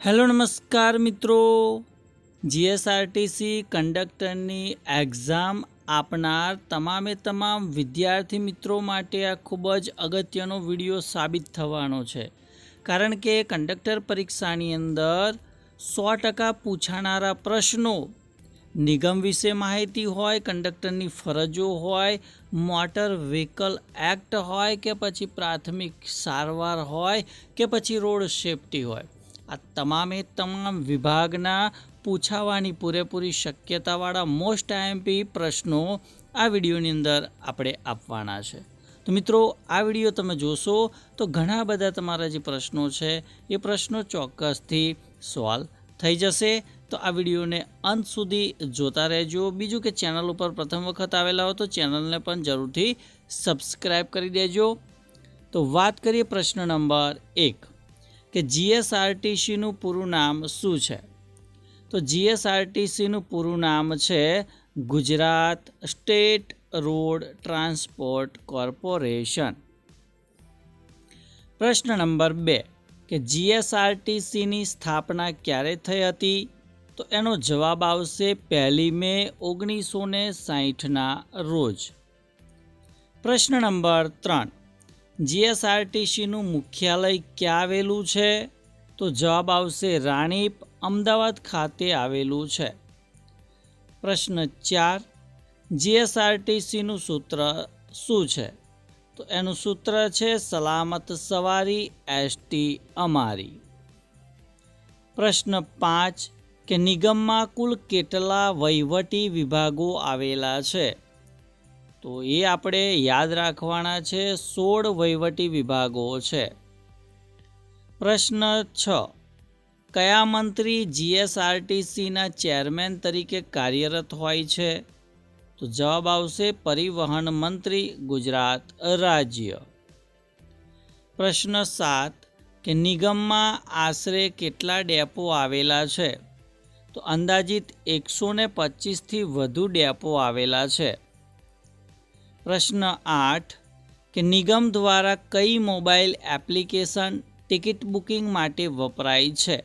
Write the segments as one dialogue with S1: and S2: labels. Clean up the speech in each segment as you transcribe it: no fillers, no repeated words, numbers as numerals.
S1: Hello નમસ્કાર મિત્રો, GSRTC કંડક્ટરની એક્ઝામ આપનાર તમામ વિદ્યાર્થી મિત્રો માટે આ ખૂબ જ અગત્યનો વિડીયો સાબિત થવાનો છે. કારણ કે કંડક્ટર પરીક્ષાની અંદર 100% પૂછાનારા પ્રશ્નો નિગમ વિશે માહિતી હોય, કંડક્ટરની ફરજો હોય, મોટર વ્હીકલ એક્ટ હોય કે પછી પ્રાથમિક સારવાર હોય કે પછી રોડ સેફટી હોય, આ તમામ વિભાગના પૂછાવાની પૂરેપૂરી શક્યતાવાળા મોસ્ટ આઈએમપી પ્રશ્નો આ વિડીયોની અંદર આપણે આપવાના છે. તો મિત્રો, આ વિડીયો તમે જોશો તો ઘણા બધા તમારા જે પ્રશ્નો છે એ પ્રશ્નો ચોક્કસથી સોલ્વ થઈ જશે. તો આ વિડીયોને અંત સુધી જોતા રહેજો. બીજું કે ચેનલ ઉપર પ્રથમ વખત આવેલા હો તો ચેનલને પણ જરૂરથી સબસ્ક્રાઈબ કરી દેજો. તો વાત કરીએ પ્રશ્ન નંબર 1 કે જીએસઆરટીસીનું પૂરું નામ શું છે? તો જીએસઆરટીસીનું પૂરું નામ છે Gujarat state road transport corporation. પ્રશ્ન નંબર 2 કે જીએસઆરટીસીની સ્થાપના ક્યારે થઈ હતી? તો એનો જવાબ આવશે 1 મે 1960ના રોજ. પ્રશ્ન નંબર 3 જીએસઆરટીસીનું મુખ્યાલય ક્યાં આવેલું છે? તો જવાબ આવશે રાણીપ, અમદાવાદ ખાતે આવેલું છે. પ્રશ્ન 4 જીએસઆરટીસીનું સૂત્ર શું છે? તો એનું સૂત્ર છે સલામત સવારી એસટી અમારી. પ્રશ્ન 5 કે નિગમમાં કુલ કેટલા વહીવટી વિભાગો આવેલા છે? તો એ આપણે યાદ રાખવાના છે, 16 વહીવટી વિભાગો છે. પ્રશ્ન 6 કયા મંત્રી જીએસઆરટીસીના ચેરમેન તરીકે કાર્યરત હોય છે? તો જવાબ આવશે પરિવહન મંત્રી, ગુજરાત રાજ્ય. પ્રશ્ન 7 કે નિગમમાં આશરે કેટલા ડેપો આવેલા છે? તો અંદાજિત 125થી વધુ ડેપો આવેલા છે. પ્રશ્ન 8 કે નિગમ દ્વારા કઈ મોબાઈલ એપ્લિકેશન ટિકિટ બુકિંગ માટે વપરાય છે?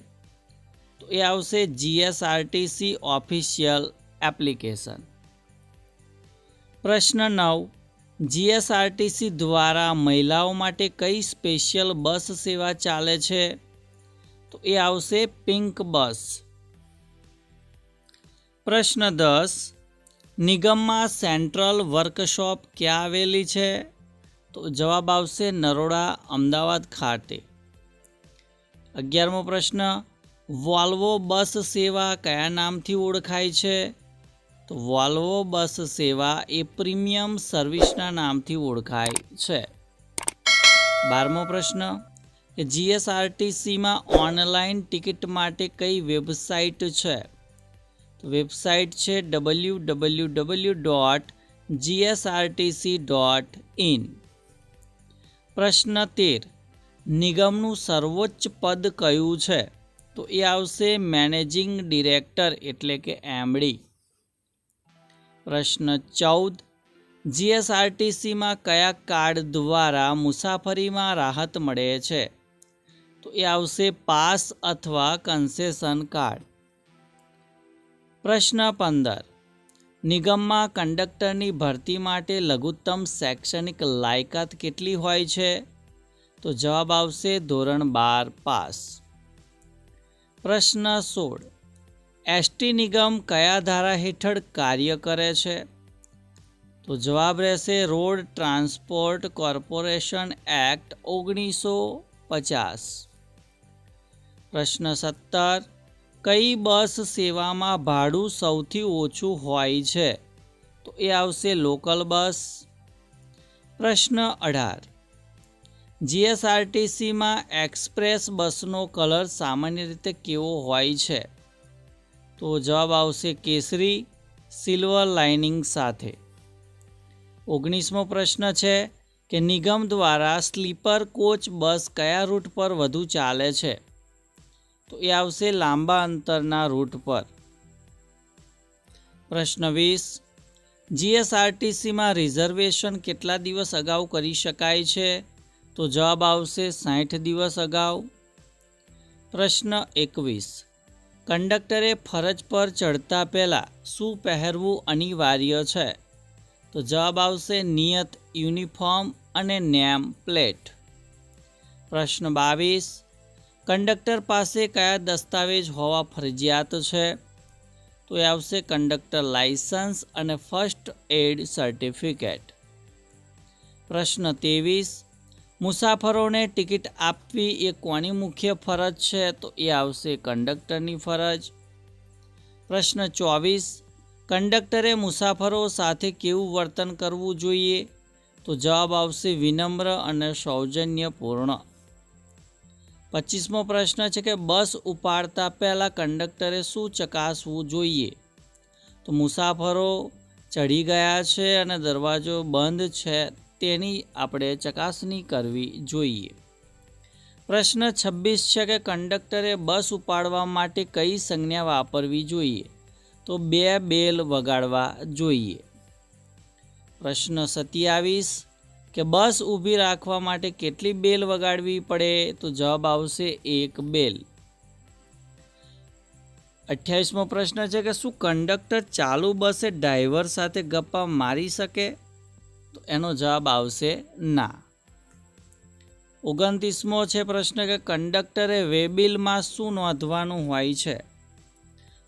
S1: તો એ આવશે જીએસઆરટીસી ઓફિશિયલ એપ્લિકેશન. પ્રશ્ન 9 જીએસઆરટીસી દ્વારા મહિલાઓ માટે કઈ સ્પેશિયલ બસ સેવા ચાલે છે? તો એ આવશે પિંક બસ. પ્રશ્ન 10 નિગમમાં સેન્ટ્રલ વર્કશોપ ક્યાં આવેલી છે? તો જવાબ આવશે નરોડા, અમદાવાદ ખાતે. 11મો પ્રશ્ન વોલ્વો બસ સેવા કયા નામથી ઓળખાય છે? તો વોલ્વો બસ સેવા એ પ્રીમિયમ સર્વિસના નામથી ઓળખાય છે. 12મો પ્રશ્ન કે જીએસઆરટીસીમાં ઓનલાઈન ટિકિટ માટે કઈ વેબસાઇટ છે? વેબસાઇટ છે www.gsrtc.in. પ્રશ્ન 13 નિગમનું સર્વોચ્ચ પદ કયું છે? તો એ આવશે મેનેજિંગ ડિરેક્ટર એટલે કે એમડી. પ્રશ્ન 14 જીએસઆરટીસીમાં કયા કાર્ડ દ્વારા મુસાફરીમાં રાહત મળે છે? તો એ આવશે પાસ અથવા કન્સેશન કાર્ડ. પ્રશ્ન 15 નિગમમાં કંડક્ટરની ભરતી માટે લઘુત્તમ શૈક્ષણિક લાયકાત કેટલી હોય છે? તો જવાબ આવશે ધોરણ 12 પાસ. પ્રશ્ન 16 એસટી નિગમ કયા ધારા હેઠળ કાર્ય કરે છે? તો જવાબ રહેશે રોડ ટ્રાન્સપોર્ટ કોર્પોરેશન એક્ટ 1950. પ્રશ્ન 17 કઈ બસ સેવામાં ભાડું સૌથી ઓછું હોય છે? તો એ આવશે લોકલ બસ. પ્રશ્ન 18 જીએસઆરટીસીમાં એક્સપ્રેસ બસનો કલર સામાન્ય રીતે કેવો હોય છે? તો જવાબ આવશે કેસરી, સિલ્વર લાઇનિંગ સાથે. 19મો પ્રશ્ન છે કે નિગમ દ્વારા સ્લીપર કોચ બસ કયા રૂટ પર વધુ ચાલે છે? તો એ આવશે લાંબા અંતરના રૂટ પર. પ્રશ્ન 20 જીએસઆરટીસીમાં રિઝર્વેશન કેટલા દિવસ અગાઉ કરી શકાય છે? તો જવાબ આવશે 60 દિવસ અગાઉ. પ્રશ્ન 21. કંડક્ટરે ફરજ પર ચડતા પહેલાં શું પહેરવું અનિવાર્ય છે? તો જવાબ આવશે નિયત યુનિફોર્મ અને નેમ પ્લેટ. પ્રશ્ન 22. કંડક્ટર પાસે કયા દસ્તાવેજ હોવા ફરજિયાત છે? તો એ આવશે કંડક્ટર લાયસન્સ અને ફર્સ્ટ એડ સર્ટિફિકેટ. પ્રશ્ન 23. મુસાફરોને ટિકિટ આપવી એ કોની મુખ્ય ફરજ છે? તો એ આવશે કંડક્ટરની ફરજ. પ્રશ્ન 24. કંડક્ટરે મુસાફરો સાથે કેવું વર્તન કરવું જોઈએ? તો જવાબ આવશે વિનમ્ર અને સૌજન્યપૂર્ણ. 25મો પ્રશ્ન છે કે બસ ઉપાડતા પહેલાં કંડક્ટરે શું ચકાસવું જોઈએ? તો મુસાફરો ચડી ગયા છે અને દરવાજો બંધ છે તેની આપણે ચકાસણી કરવી જોઈએ. પ્રશ્ન 26 છે કે કંડક્ટરે બસ ઉપાડવા માટે કઈ સંજ્ઞા વાપરવી જોઈએ? તો 2 બેલ વગાડવા જોઈએ. પ્રશ્ન 27 કે બસ ઊભી રાખવા માટે કેટલી બેલ વગાડવી પડે? તો જવાબ આવશે 1 બેલ. 28મો પ્રશ્ન છે કે શું કંડક્ટર ચાલુ બસે ડ્રાઈવર સાથે ગપ્પા મારી શકે? તો એનો જવાબ આવશે ના. 29મો છે પ્રશ્ન કે કંડક્ટરે વેબિલમાં શું નોંધવાનું હોય છે?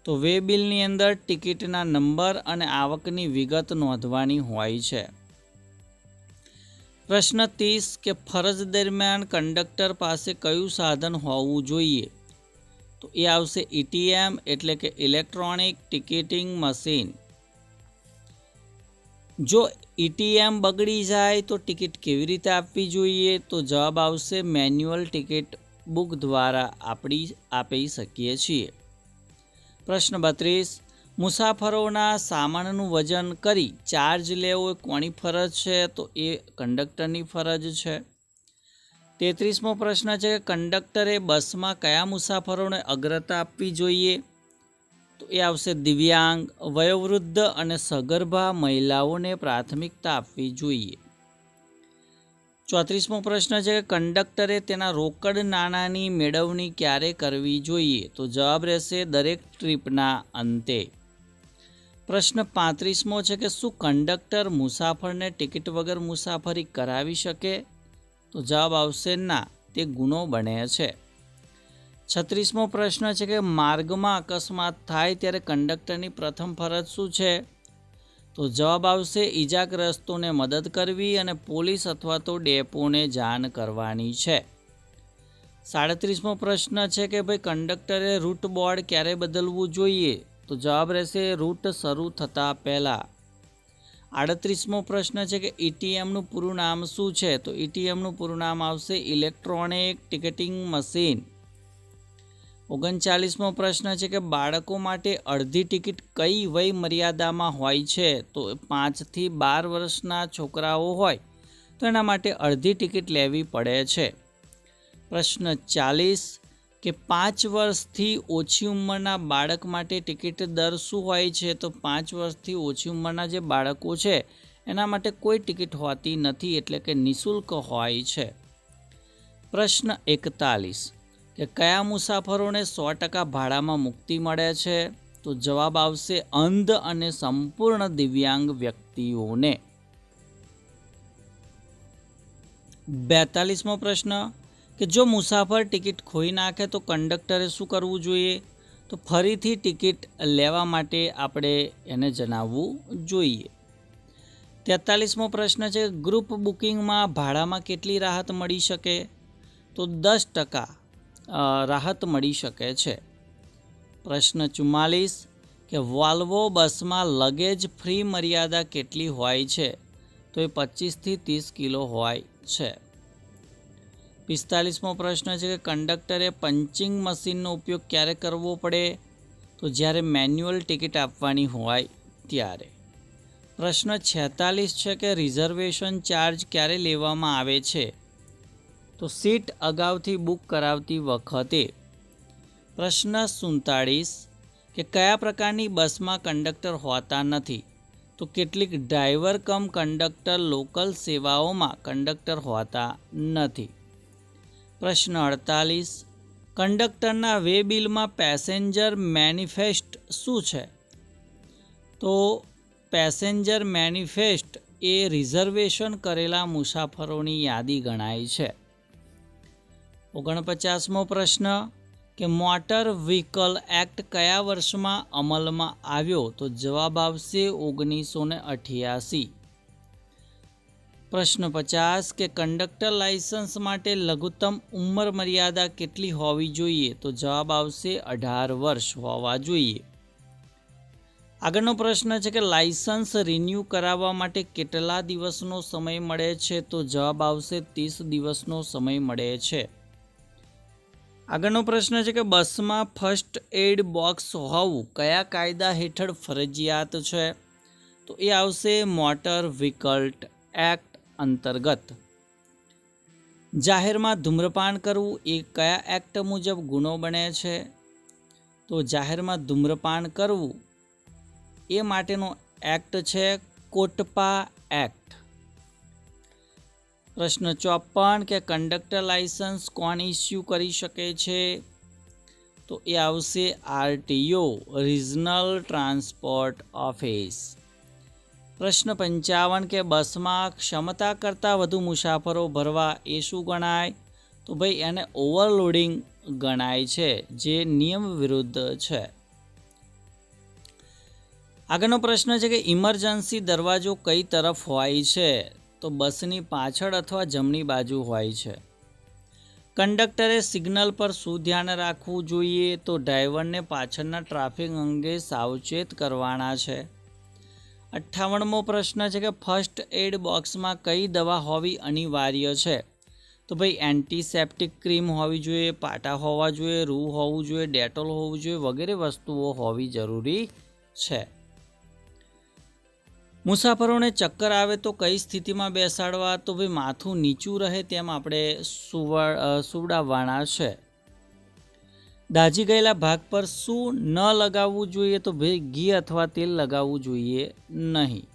S1: તો વેબિલની અંદર ટિકિટના નંબર અને આવકની વિગત નોંધવાની હોય છે. પ્રશ્ન 30 કે ફરજ દરમિયાન કંડક્ટર પાસે કયું સાધન હોવું જોઈએ? તો એ આવશે ETM એટલે કે ઇલેક્ટ્રોનિક ટિકિટિંગ મશીન. જો ETM બગડી જાય તો ટિકિટ કેવી રીતે આપવી જોઈએ? તો જવાબ આવશે મેન્યુઅલ ટિકિટ બુક દ્વારા આપી શકીએ છીએ. પ્રશ્ન 32. મુસાફરોના સામાનનું વજન કરી ચાર્જ લેવો એ કોની ફરજ છે? તો એ કંડક્ટરની ફરજ છે. 33મો પ્રશ્ન છે કે કંડક્ટરે બસમાં કયા મુસાફરોને અગ્રતા આપવી જોઈએ? તો એ આવશે દિવ્યાંગ, વયોવૃદ્ધ અને સગર્ભા મહિલાઓને પ્રાથમિકતા આપવી જોઈએ. 34મો પ્રશ્ન છે કે કંડક્ટરે તેના રોકડ નાણાંની મેળવણી ક્યારે કરવી જોઈએ? તો જવાબ રહેશે દરેક ટ્રીપના અંતે. પ્રશ્ન 35મો છે કે શું કંડક્ટર મુસાફરને ટિકિટ વગર મુસાફરી કરાવી શકે? તો જવાબ આવશે ના, તે ગુનો બને છે. 36મો પ્રશ્ન છે કે માર્ગમાં અકસ્માત થાય ત્યારે કંડક્ટરની પ્રથમ ફરજ શું છે? તો જવાબ આવશે ઈજાગ્રસ્તોને મદદ કરવી અને પોલીસ અથવા તો ડેપોને જાણ કરવાની છે. 37મો પ્રશ્ન છે કે ભાઈ કંડક્ટરે રૂટ બોર્ડ ક્યારે બદલવું જોઈએ? તો જવાબ રહેશે રૂટ શરૂ થતાં પહેલાં. 38મો પ્રશ્ન છે કે ETMનું પૂરું નામ શું છે? તો ETMનું પૂરું નામ આવશે ઇલેક્ટ્રોનિક ટિકિટિંગ મશીન. 39મો પ્રશ્ન છે કે બાળકો માટે અડધી ટિકિટ કઈ વય મર્યાદામાં હોય છે? તો 5 થી 12 વર્ષના છોકરાઓ હોય તો એના માટે અડધી ટિકિટ લેવી પડે છે. પ્રશ્ન 40 કે 5 વર્ષથી ઓછી ઉંમરના બાળક માટે ટિકિટ દર શું હોય છે? તો 5 વર્ષથી ઓછી ઉંમરના જે બાળકો છે એના માટે કોઈ ટિકિટ હોતી નથી, એટલે કે નિઃશુલ્ક હોય છે. પ્રશ્ન 41 કે કયા મુસાફરોને 100% ભાડામાં મુક્તિ મળે છે? તો જવાબ આવશે અંધ અને સંપૂર્ણ દિવ્યાંગ વ્યક્તિઓને. 42મો પ્રશ્ન કે જો મુસાફર ટિકિટ ખોઈ નાખે તો કંડક્ટરે શું કરવું જોઈએ? તો ફરીથી ટિકિટ લેવા માટે આપણે એને જણાવવું જોઈએ. 43મો પ્રશ્ન છે ગ્રુપ બુકિંગમાં ભાડામાં કેટલી રાહત મળી શકે? તો 10% રાહત મળી શકે છે. પ્રશ્ન 44 કે વોલ્વો બસમાં લગેજ ફ્રી મર્યાદા કેટલી હોય છે? તો એ 25 થી 30 કિલો હોય છે. 45મો પ્રશ્ન છે કે કંડક્ટરે પંચિંગ મશીનનો ઉપયોગ ક્યારે કરવો પડે? તો જ્યારે મેન્યુઅલ ટિકિટ આપવાની હોય ત્યારે. પ્રશ્ન 46 છે કે રિઝર્વેશન ચાર્જ ક્યારે લેવામાં આવે છે? તો સીટ અગાઉથી બુક કરાવતી વખતે. પ્રશ્ન 47 કે કયા પ્રકારની બસમાં કંડક્ટર હોતા નથી? તો કેટલીક ડ્રાઈવર કમ કંડક્ટર લોકલ સેવાઓમાં કંડક્ટર હોતા નથી. પ્રશ્ન 48 કંડક્ટરના વે બિલમાં પેસેન્જર મેનિફેસ્ટ શું છે? તો પેસેન્જર મેનિફેસ્ટ એ રિઝર્વેશન કરેલા મુસાફરોની યાદી ગણાય છે. 49મો પ્રશ્ન કે મોટર વ્હીકલ એક્ટ કયા વર્ષમાં અમલમાં આવ્યો? તો જવાબ આવશે 1988. પ્રશ્ન 50 કે કંડક્ટર લાયસન્સ માટે લઘુત્તમ ઉંમર મર્યાદા કેટલી હોવી જોઈએ? તો જવાબ આવશે 18 વર્ષ હોવા જોઈએ. આગળનો પ્રશ્ન છે કે લાયસન્સ રિન્યૂ કરાવવા માટે કેટલા દિવસનો સમય મળે છે? તો જવાબ આવશે 30 દિવસનો સમય મળે છે. આગળનો પ્રશ્ન છે કે બસમાં ફર્સ્ટ એડ બોક્સ હોવું કયા કાયદા હેઠળ ફરજિયાત છે? તો એ આવશે મોટર વ્હીકલ એક્ટ અંતર્ગત. જાહેરમાં ધૂમ્રપાન કરવું એ કયા એક્ટ મુજબ ગુનો બને છે? તો જાહેરમાં ધૂમ્રપાન કરવું એ માટેનો એક્ટ છે કોટપા એક્ટ. પ્રશ્ન 54 કે કંડક્ટર લાયસન્સ કોણ ઇસ્યુ કરી શકે છે? તો એ આવશે RTO રિજનલ ટ્રાન્સપોર્ટ ઓફિસ. પ્રશ્ન 55 કે બસમાં ક્ષમતા કરતાં વધુ મુસાફરો ભરવા એ શું ગણાય? તો ભાઈ એને ઓવરલોડિંગ ગણાય છે, જે નિયમ વિરુદ્ધ છે. આગળનો પ્રશ્ન છે કે ઇમરજન્સી દરવાજો કઈ તરફ હોય છે? તો બસની પાછળ અથવા જમણી બાજુ હોય છે. કંડક્ટરે સિગ્નલ પર શું ધ્યાન રાખવું જોઈએ? તો ડ્રાઈવરને પાછળના ટ્રાફિક અંગે સાવચેત કરવાના છે. 58મો પ્રશ્ન છે કે ફર્સ્ટ એડ બોક્સમાં કઈ દવા હોવી અનિવાર્ય છે? તો ભાઈ એન્ટીસેપ્ટિક ક્રીમ હોવી જોઈએ, પાટા હોવા જોઈએ, રૂ હોવું જોઈએ, ડેટોલ હોવું જોઈએ વગેરે વસ્તુઓ હોવી જરૂરી છે. મુસાફરોને ચક્કર આવે તો કઈ સ્થિતિમાં બેસાડવા? તો ભાઈ માથું નીચું રહે તેમ આપણે સુવડાવવાના છે. દાઝી ગયેલા ભાગ પર શું ન લગાવવું જોઈએ? તો ભાઈ ઘી અથવા તેલ લગાવવું જોઈએ નહીં.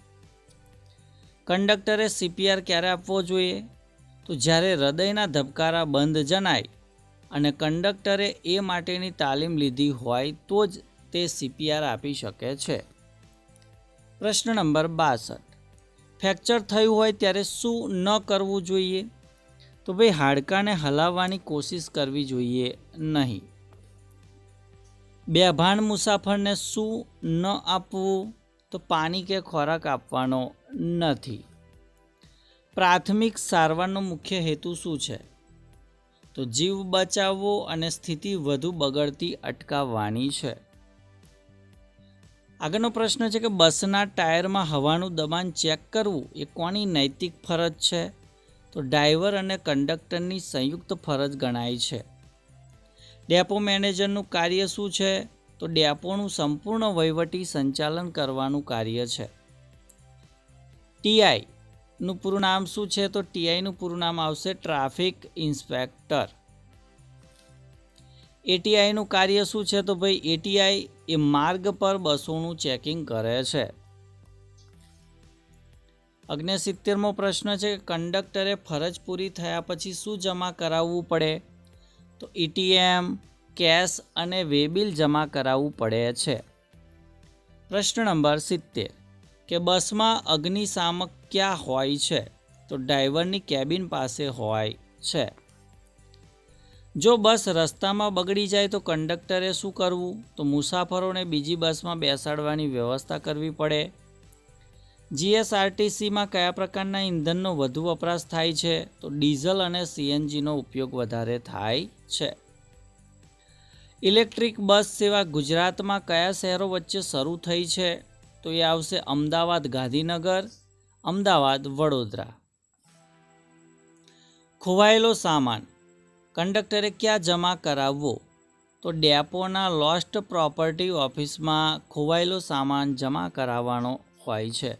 S1: કંડક્ટરે CPR ક્યારે આપવો જોઈએ? તો જ્યારે હૃદયના ધબકારા બંધ જણાય અને કંડક્ટરે એ માટેની તાલીમ લીધી હોય તો જ તે CPR આપી શકે છે. પ્રશ્ન નંબર 62 ફ્રેક્ચર થયું હોય ત્યારે શું ન કરવું જોઈએ? તો ભાઈ હાડકાને હલાવવાની કોશિશ કરવી જોઈએ નહીં. બેભાન મુસાફરને શું ન આપવું? તો પાણી કે ખોરાક આપવાનો નથી. પ્રાથમિક સારવારનો મુખ્ય હેતુ શું છે? તો જીવ બચાવવો અને સ્થિતિ વધુ બગડતી અટકાવવાની છે. આગળનો પ્રશ્ન છે કે બસના ટાયરમાં હવાનું દબાણ ચેક કરવું એ કોની નૈતિક ફરજ છે? તો ડ્રાઈવર અને કંડક્ટરની સંયુક્ત ફરજ ગણાય છે. ડેપો મેનેજરનું કાર્ય શું છે? તો ડેપોનું સંપૂર્ણ વહીવટી સંચાલન કરવાનું કાર્ય છે. TIનું પૂરું નામ શું છે? તો TIનું પૂરું નામ આવશે ટ્રાફિક ઇન્સ્પેક્ટર. ATIનું કાર્ય શું છે? તો ભાઈ ATI એ માર્ગ પર બસોનું ચેકિંગ કરે છે. 69મો પ્રશ્ન છે કે કંડક્ટરે ફરજ પૂરી થયા પછી શું જમા કરાવવું પડે? તો ATM, કેશ અને વેબિલ જમા કરાવવું પડે છે. પ્રશ્ન નંબર 70 કે બસમાં અગ્નિશામક ક્યાં હોય છે? તો ડ્રાઈવરની કેબિન પાસે હોય છે. જો બસ રસ્તામાં બગડી જાય તો કંડક્ટરે શું કરવું? તો મુસાફરોને બીજી બસમાં બેસાડવાની વ્યવસ્થા કરવી પડે. GSRTCમાં કયા પ્રકારના ઇંધણનો વધુ વપરાશ થાય છે? તો ડીઝલ અને CNGનો ઉપયોગ વધારે થાય છે. ઇલેક્ટ્રિક બસ સેવા ગુજરાતમાં કયા શહેરો વચ્ચે શરૂ થઈ છે? તો એ આવશે અમદાવાદ ગાંધીનગર, અમદાવાદ વડોદરા. ખોવાયેલો સામાન કંડક્ટરે ક્યાં જમા કરાવવો? તો ડેપોના લોસ્ટ પ્રોપર્ટી ઓફિસમાં ખોવાયેલો સામાન જમા કરાવવાનો હોય છે.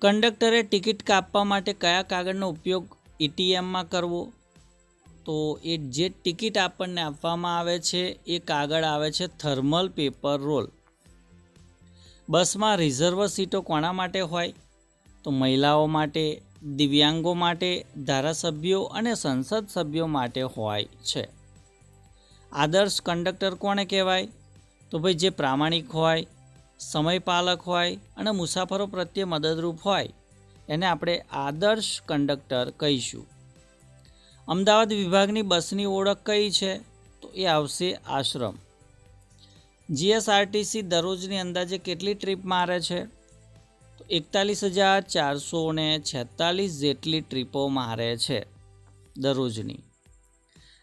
S1: કંડક્ટરે ટિકિટ કાપવા માટે કયા કાગળનો ઉપયોગ ATMમાં કરવો? તો એ જે ટિકિટ આપણને આપવામાં આવે છે એ કાગળ આવે છે થર્મલ પેપર રોલ. બસમાં રિઝર્વ સીટો કોના માટે હોય? તો મહિલાઓ માટે, દિવ્યાંગો માટે, ધારાસભ્યો અને સંસદ સભ્યો માટે હોય છે. આદર્શ કંડક્ટર કોને કહેવાય? તો ભાઈ જે પ્રામાણિક હોય, સમયપાલક હોય અને મુસાફરો પ્રત્યે મદદરૂપ હોય એને આપણે આદર્શ કંડક્ટર કહીશું. અમદાવાદ વિભાગની બસની ઓળખ કઈ છે? તો એ આવશે આશ્રમ. જીએસઆરટીસી દરરોજની અંદાજે કેટલી ટ્રીપ મારે છે? તો 41,446 જેટલી ટ્રીપો મારે છે દરરોજની.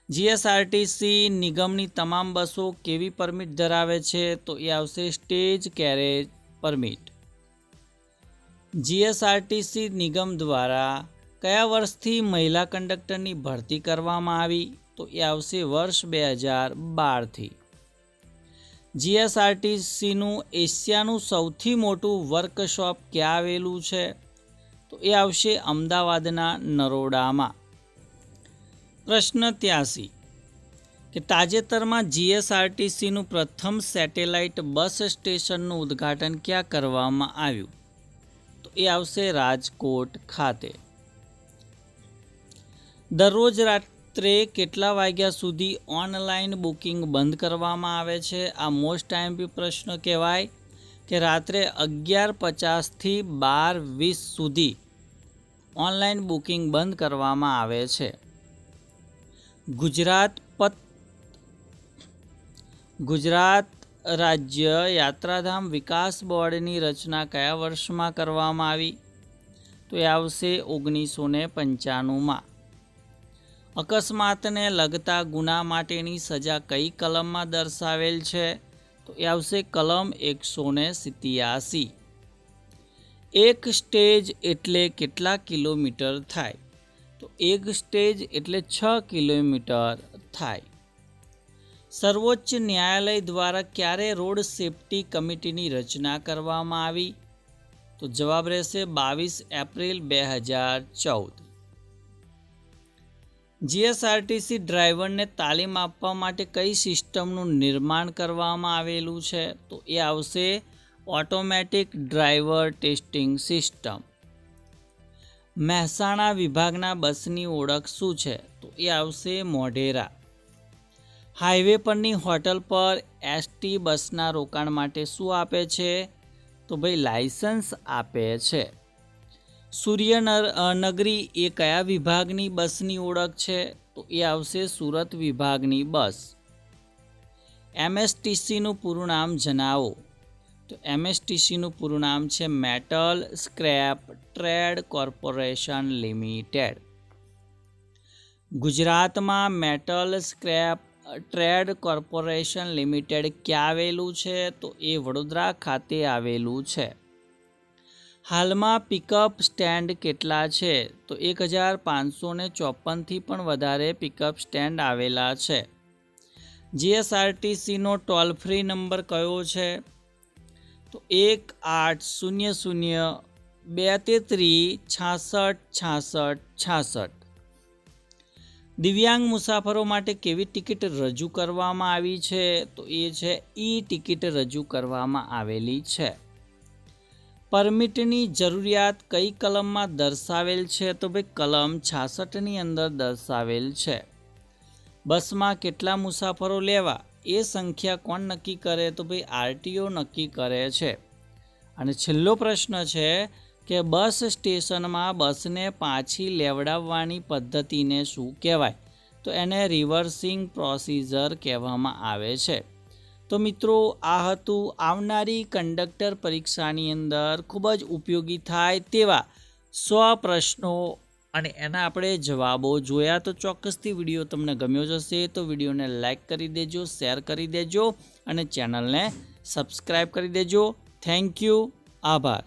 S1: જીએસઆરટીસી નિગમની તમામ બસો કેવી પરમિટ ધરાવે છે? તો એ આવશે સ્ટેજ કેરેજ પરમિટ. જીએસઆરટીસી નિગમ દ્વારા કયા વર્ષથી મહિલા કંડક્ટરની ભરતી કરવામાં આવી? તો એ આવશે વર્ષ 2012થી. જીએસઆરટીસીનું એશિયાનું સૌથી મોટું વર્કશોપ ક્યાં આવેલું છે? તો એ આવશે અમદાવાદના નરોડામાં. પ્રશ્ન 83 કે તાજેતરમાં જીએસઆરટીસીનું પ્રથમ સેટેલાઇટ બસ સ્ટેશનનું ઉદ્ઘાટન ક્યાં કરવામાં આવ્યું? તો એ આવશે રાજકોટ ખાતે. દરરોજ રાત્રે કેટલા વાગ્યા સુધી ઓનલાઈન બુકિંગ બંધ કરવામાં આવે છે? આ મોસ્ટ આઈએમપી પ્રશ્ન કહેવાય કે રાત્રે 11:50થી 12:20 સુધી ઓનલાઈન બુકિંગ બંધ કરવામાં આવે છે. ગુજરાત રાજ્ય યાત્રાધામ વિકાસ બોર્ડની રચના કયા વર્ષમાં કરવામાં આવી? તો એ આવશે 1995માં. અકસ્માતને લગતા ગુના માટેની સજા કઈ કલમમાં દર્શાવેલ છે? તો એ આવશે કલમ 187. એક સ્ટેજ એટલે કેટલા કિલોમીટર થાય? તો એક સ્ટેજ એટલે 6 કિલોમીટર થાય. સર્વોચ્ચ ન્યાયાલય દ્વારા ક્યારે રોડ સેફટી કમિટીની રચના કરવામાં આવી? તો જવાબ રહેશે 22 એપ્રિલ 2014. જીએસઆરટીસી ડ્રાઈવરને તાલીમ આપવા માટે કઈ સિસ્ટમનું નિર્માણ કરવામાં આવેલું છે? તો એ આવશે automatic driver testing system. Mehsana વિભાગના બસની ઓળખ શું છે? તો એ આવશે મોઢેરા. હાઈવે પરની હોટલ પર એસટી બસના રોકાણ માટે શું આપે છે? તો ભાઈ લાયસન્સ આપે છે. સૂર્યનગરી એ કયા વિભાગની બસની ઓળખ છે? તો એ આવશે સુરત વિભાગની બસ. એમએસટીસીનું પૂરું નામ જણાવો. તો એમએસટીસીનું પૂરું નામ છે metal scrap trade corporation limited. ગુજરાતમાં metal scrap trade corporation limited ક્યાં આવેલું છે? તો એ વડોદરા ખાતે આવેલું છે. હાલમાં પિકઅપ સ્ટેન્ડ કેટલા છે? તો 1554થી પણ વધારે પિકઅપ સ્ટેન્ડ આવેલા છે. જીએસઆરટીસીનો ટોલ ફ્રી નંબર કયો છે? તો 1800-233-6666. દિવ્યાંગ મુસાફરો માટે કેવી ટિકિટ રજૂ કરવામાં આવી છે? તો એ છે ઈ ટિકિટ રજૂ કરવામાં આવેલી છે. પરમિટની જરૂરિયાત કઈ કલમમાં દર્શાવેલ છે? તો ભાઈ કલમ 66ની અંદર દર્શાવેલ છે. બસમાં કેટલા મુસાફરો લેવા એ સંખ્યા કોણ નક્કી કરે? તો ભાઈ આરટીઓ નક્કી કરે છે. અને છેલ્લો પ્રશ્ન છે કે બસ સ્ટેશનમાં બસને પાછી લેવડાવવાની પદ્ધતિને શું કહેવાય? તો એને રિવર્સિંગ પ્રોસિજર કહેવામાં આવે છે. તો મિત્રો આ હતું આવનારી કંડક્ટર પરીક્ષાની અંદર ખૂબ જ ઉપયોગી થાય તેવા 100 પ્રશ્નો અને એના આપણે જવાબો જોયા. તો ચોક્કસથી વિડીયો તમને ગમ્યો જ હશે તો વિડીયોને લાઈક કરી દેજો, શેર કરી દેજો અને ચેનલને સબસ્ક્રાઈબ કરી દેજો. Thank you. આભાર.